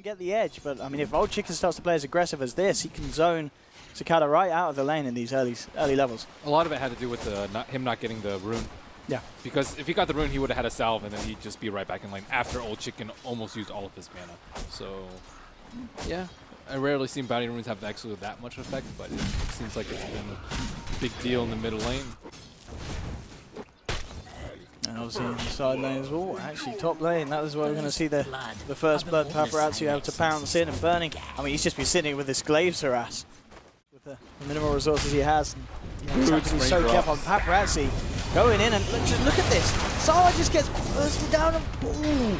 get the edge, but I mean, if Old Chicken starts to play as aggressive as this, he can zone Sakata right out of the lane in these early levels. A lot of it had to do with him not getting the rune. Yeah. Because if he got the rune, he would have had a salve, and then he'd just be right back in lane after Old Chicken almost used all of his mana. So, yeah. I rarely seen bounty runes have actually that much effect, but it seems like it's been a big deal in the middle lane. And obviously in the side lane as well. Actually, top lane, that is where we're going to see the first blood. Paparazzi able to pounce in, and BurNIng, I mean, he's just been sitting with this Glaive's harass with the minimal resources he has. And, you know, he's so careful on Paparazzi going in, and just look at this. Salah just gets bursted down and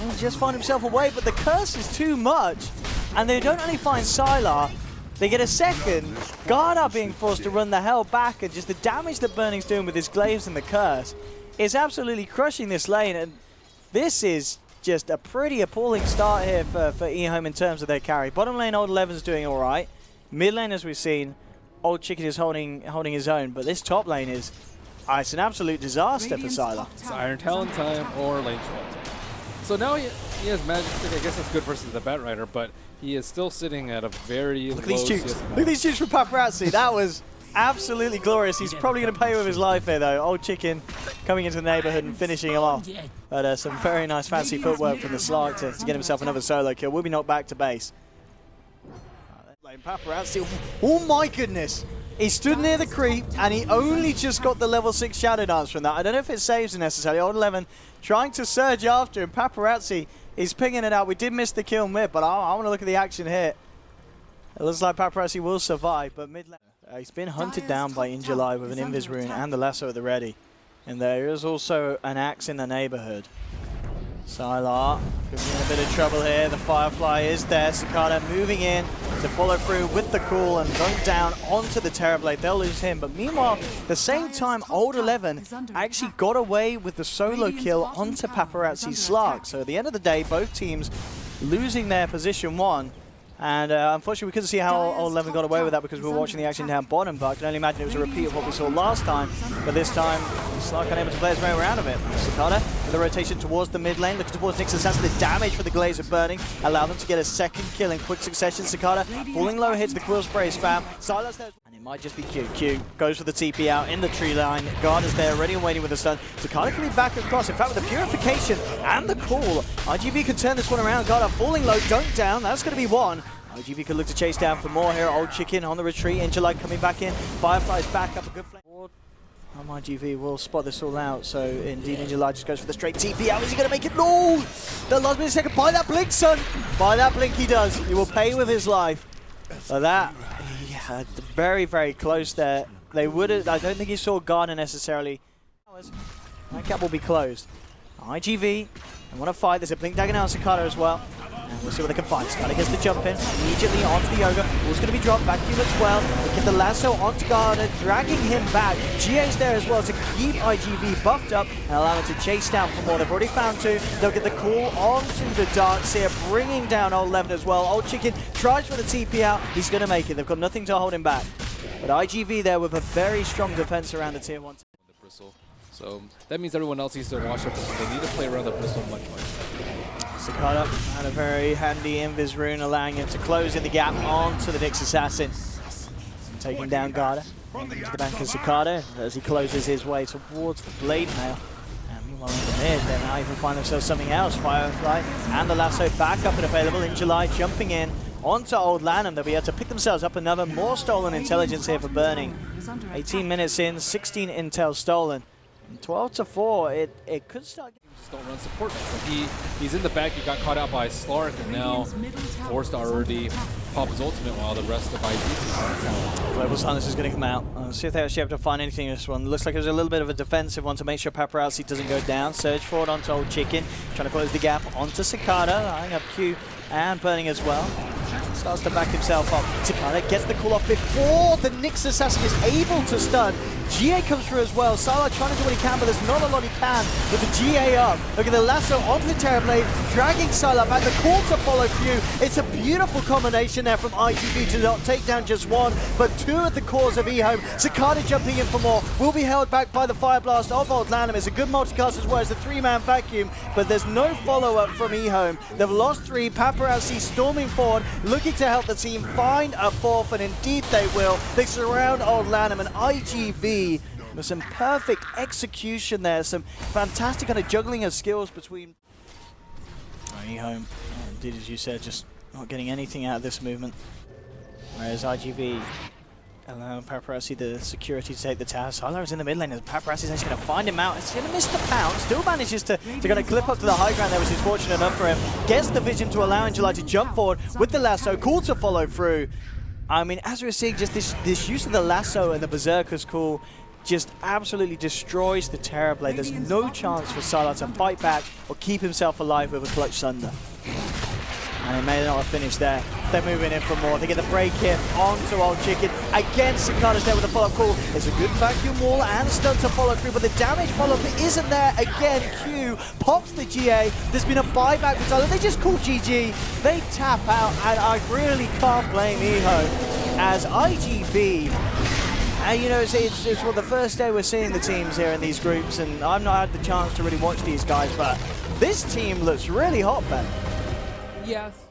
he'll just find himself away, but the curse is too much. And they don't only find Sylar, they get a second. Garda being forced to run the hell back, and just the damage that BurNIng's doing with his Glaives and the curse is absolutely crushing this lane. And this is just a pretty appalling start here for EHOME in terms of their carry. Bottom lane, Old 11's doing all right. Mid lane, as we've seen, Old Chicken is holding his own, but this top lane is it's an absolute disaster for Sylar. It's Iron Talon time or lane swap time. So now he has Magic Stick. I guess that's good versus the Bat Rider, but he is still sitting at a very Look at these jukes. Look at these jukes from Paparazzi. That was absolutely glorious. He's probably going to pay with his life here, though. Old Chicken coming into the neighborhood and finishing him off. But some very nice fancy footwork from the Slark to get himself another solo kill. Will be knocked back to base. Paparazzi. Oh my goodness. He stood near the creep, and he only just got the level 6 Shadow Dance from that. I don't know if it saves him necessarily. Old 11 trying to surge after him. Paparazzi is pinging it out. We did miss the kill mid, but I want to look at the action here. It looks like Paparazzi will survive, but mid he's been hunted down by EHOME with an Invis rune and the lasso at the ready. And there is also an axe in the neighborhood. Sylar could be in a bit of trouble here. The Firefly is there. Sakata moving in to follow through with the call and going down onto the Terrorblade. They'll lose him. But meanwhile, at the same time, Old 11 actually got away with the solo kill onto Paparazzi's Slark. So at the end of the day, both teams losing their position 1. And unfortunately, we couldn't see how Old 11 got away with that because we were watching the action down bottom, but I can only imagine it was a repeat of what we saw last time. But this time, Slark unable to play his way around of it. Sakata with the rotation towards the mid lane, looking towards Nyx Assassin. The damage for the Glaze of BurNIng allow them to get a second kill in quick succession. Sakata falling low, hits the Quill Spray spam. Sylar's there, and it might just be Q. Q goes for the TP out in the tree line. Guard is there, ready and waiting with the stun. Sakata can be back across. In fact, with the Purification and the call, iG.V. can turn this one around. Guard falling low, dunk down. That's going to be one. iG.V. could look to chase down for more here. Old Chicken on the retreat. EHOME coming back in. Firefly's back up a good flame. iG.V. will spot this all out. So indeed, EHOME just goes for the straight TP out. Is he going to make it? No! The last minute second. Buy that blink, son! Buy that blink, he does. He will pay with his life. So that, yeah, very, very close there. They would have, I don't think he saw Garner necessarily. That gap will be closed. iG.V. they want to fight. There's a blink dagger now on Sakata as well. And we'll see what they can find. Sakata gets the jump in immediately onto the Yoga. Ball's going to be dropped. Vacuum as well. They get the lasso onto Garda, dragging him back. GA's there as well to keep iG.V. buffed up and allow him to chase down for more. They've already found 2. They'll get the call onto the darts here, bringing down Old 11 as well. Old Chicken tries for the TP out. He's going to make it. They've got nothing to hold him back. But iG.V. there with a very strong defense around the tier 1. So that means everyone else needs to watch their bristle. They need to play around the bristle much more. Sakata had a very handy Invis rune, allowing him to close in the gap onto the Nyx Assassin. Taking down Garda. Into the bank of Sakata as he closes his way towards the Blade Mail. And meanwhile in the mid, they now even find themselves something else. Firefly and the lasso back up and available. EHOME jumping in onto Old Lanham. They'll be able to pick themselves up another more stolen intelligence here for BurNIng. 18 minutes in, 16 intel stolen. 12 to 4, it could start. Just don't run support. So he's in the back. He got caught out by Slark, and now forced to already pop his ultimate while the rest of iG. Global Silence is going to come out. See if they actually have to find anything in this one. Looks like it was a little bit of a defensive one to make sure Paparazzi doesn't go down. Surge forward onto Old Chicken, trying to close the gap onto Sakata, lining up Q and BurNIng as well. Starts to back himself up. It gets the call off before the Nyx assassin is able to stun. GA comes through as well. Salah trying to do what he can, but there's not a lot he can with the GA up. Look at the lasso onto the Terrorblade, dragging Salah back. The call to follow through. It's a beautiful combination there from iG.V to not take down just one, but two at the cores of EHOME. Sakata jumping in for more. Will be held back by the Fire Blast of Old Lanham. It's a good multicast as well as the three-man vacuum, but there's no follow-up from EHOME. They've lost three. Paparazzi storming forward, looking to help the team find a fourth, and indeed they will. They surround Old Lanham, and iG.V. with some perfect execution there, some fantastic kind of juggling of skills between EHOME. Indeed, as you said, just not getting anything out of this movement. Whereas iG.V. allowing Paparazzi the security to take the tower. Salah is in the mid lane, and Paparazzi is actually going to find him out. He's going to miss the pounce. Still manages to kind of clip up to the high ground there, which is fortunate enough for him. Gets the vision to allow ENJuly to jump forward with the lasso. Call to follow through. I mean, as we're seeing, just this use of the lasso and the Berserker's call just absolutely destroys the Terrorblade. There's no chance for Salah to fight back or keep himself alive with a clutch thunder. And it may not have finished there. They're moving in for more. They get the break in onto Old Chicken. Again, Sakata's there with a follow-up call. It's a good vacuum wall and stun to follow through, but the damage follow-up isn't there. Again, Q pops the GA. There's been a buyback with Salah. They just call GG. They tap out, and I really can't blame EHOME as iG.V. And you know, it's well, the first day we're seeing the teams here in these groups, and I've not had the chance to really watch these guys, but this team looks really hot, Ben. Yes.